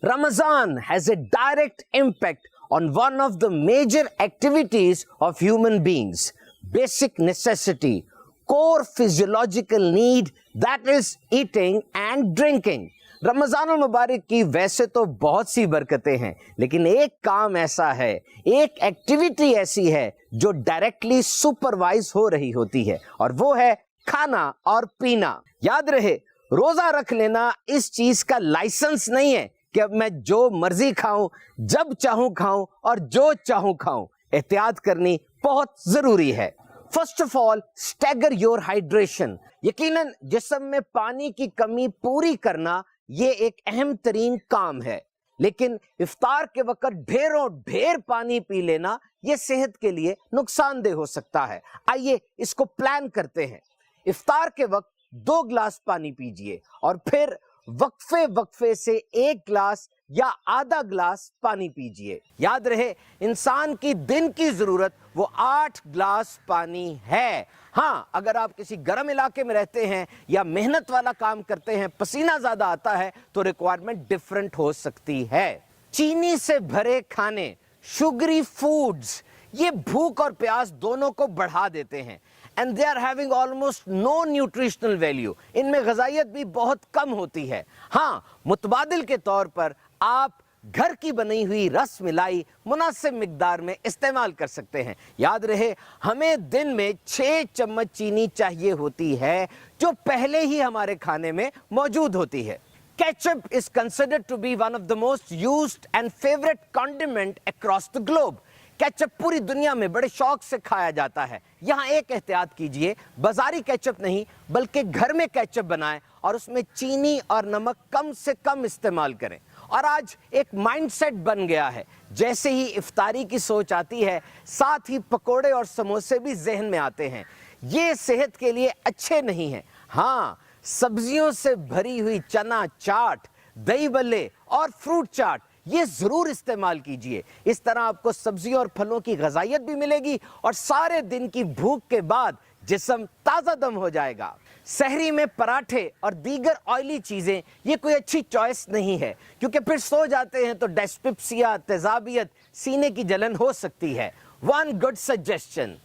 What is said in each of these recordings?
Ramadan has a direct impact on one of the major activities of human beings, basic necessity, core physiological need, that is eating and drinking. Ramzan मुबारक की वैसे तो बहुत सी बरकतें हैं, लेकिन एक काम ऐसा है, एक एक्टिविटी ऐसी है जो डायरेक्टली सुपरवाइज हो रही होती है, और वो है खाना और पीना। याद रहे, रोजा रख लेना इस चीज का लाइसेंस नहीं है कि अब मैं जो मर्जी खाऊं, जब चाहूं खाऊं और जो चाहूं खाऊं। एहतियात करनी बहुत जरूरी है। First of all, stagger your hydration. यकीनन जिस्म में पानी की कमी पूरी करना ये एक अहम तरीन काम है, लेकिन इफ्तार के वक्त ढेरों ढेर पानी पी लेना ये सेहत के लिए नुकसानदेह हो सकता है। आइए इसको प्लान करते हैं। इफ्तार के वक्त 2 गिलास पानी पीजिए और फिर वक्फे से 1 गिलास या आधा गिलास पानी पीजिए। याद रहे, इंसान की दिन की जरूरत वो 8 गिलास पानी है। हाँ, अगर आप किसी गर्म इलाके में रहते हैं या मेहनत वाला काम करते हैं, पसीना ज्यादा आता है, तो रिक्वायरमेंट डिफरेंट हो सकती है। चीनी से भरे खाने, शुगरी फूड्स, ये भूख और प्यास दोनों को बढ़ा देते हैं, and they are having almost no nutritional value. इनमें ग़िज़ाइयत भी बहुत कम होती है। हाँ, मुतबादिल के तौर पर आप घर की बनी हुई रस मिलाई मुनासिब मिकदार में इस्तेमाल कर सकते हैं। याद रहे, हमें दिन में 6 चम्मच चीनी चाहिए होती है, जो पहले ही हमारे खाने में मौजूद होती है। Ketchup is considered to be one of the most used and favorite condiment across the globe. Ketchup पूरी दुनिया में बड़े शौक से खाया जाता है। यहाँ एक एहतियात कीजिए, बाजारी केचप नहीं बल्कि घर में केचप बनाएं और उसमें चीनी और नमक कम से कम इस्तेमाल करें। और आज एक माइंडसेट बन गया है, जैसे ही इफ्तारी की सोच आती है, साथ ही पकोड़े और समोसे भी जहन में आते हैं। ये सेहत के लिए अच्छे नहीं हैं। हाँ, सब्जियों से भरी हुई चना चाट, दही बल्ले और फ्रूट चाट ये जरूर इस्तेमाल कीजिए। इस तरह आपको सब्जियों और फलों की ग़िज़ाइयत भी मिलेगी और सारे दिन की भूख के बाद जिस्म ताज़ा दम हो जाएगा। सहरी में पराठे और दीगर ऑयली चीज़ें ये कोई अच्छी चॉइस नहीं है, क्योंकि फिर सो जाते हैं तो डिस्पेप्सिया, तेज़ाबियत, सीने की जलन हो सकती है। वन गुड सजेशन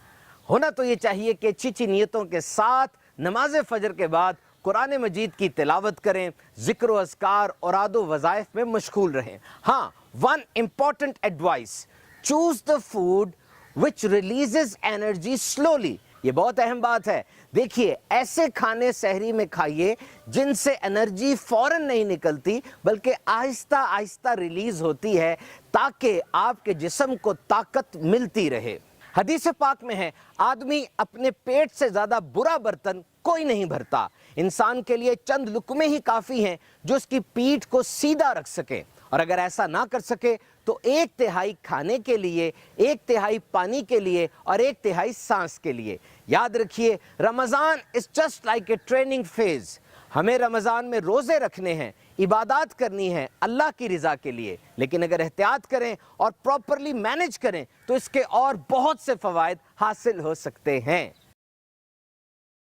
होना तो ये चाहिए कि अच्छी नीयतों के साथ नमाज फजर के बाद कुरान मजीद की तिलावत करें, जिक्र व अज़कार और आदो वज़ाइफ में मशगूल रहें। हाँ, one important advice, choose the food which releases energy slowly. ये बहुत अहम बात है। देखिए, ऐसे खाने सहरी में खाइए जिनसे एनर्जी फौरन नहीं निकलती, बल्कि आहिस्ता आहिस्ता रिलीज होती है, ताकि आपके जिस्म को ताकत मिलती रहे। हदीस पाक में है, आदमी अपने पेट से ज्यादा बुरा बर्तन कोई नहीं भरता। इंसान के लिए चंद लुकमे ही काफी हैं जो उसकी पीठ को सीधा रख सके, और अगर ऐसा ना कर सके तो 1/3 खाने के लिए, 1/3 पानी के लिए और 1/3 सांस के लिए। याद रखिए, Ramzan is just like a training phase. हमें रमजान में रोजे रखने हैं, इबादत करनी है अल्लाह की रजा के लिए, लेकिन अगर एहतियात करें और प्रॉपरली मैनेज करें तो इसके और बहुत से फवायद हासिल हो सकते हैं।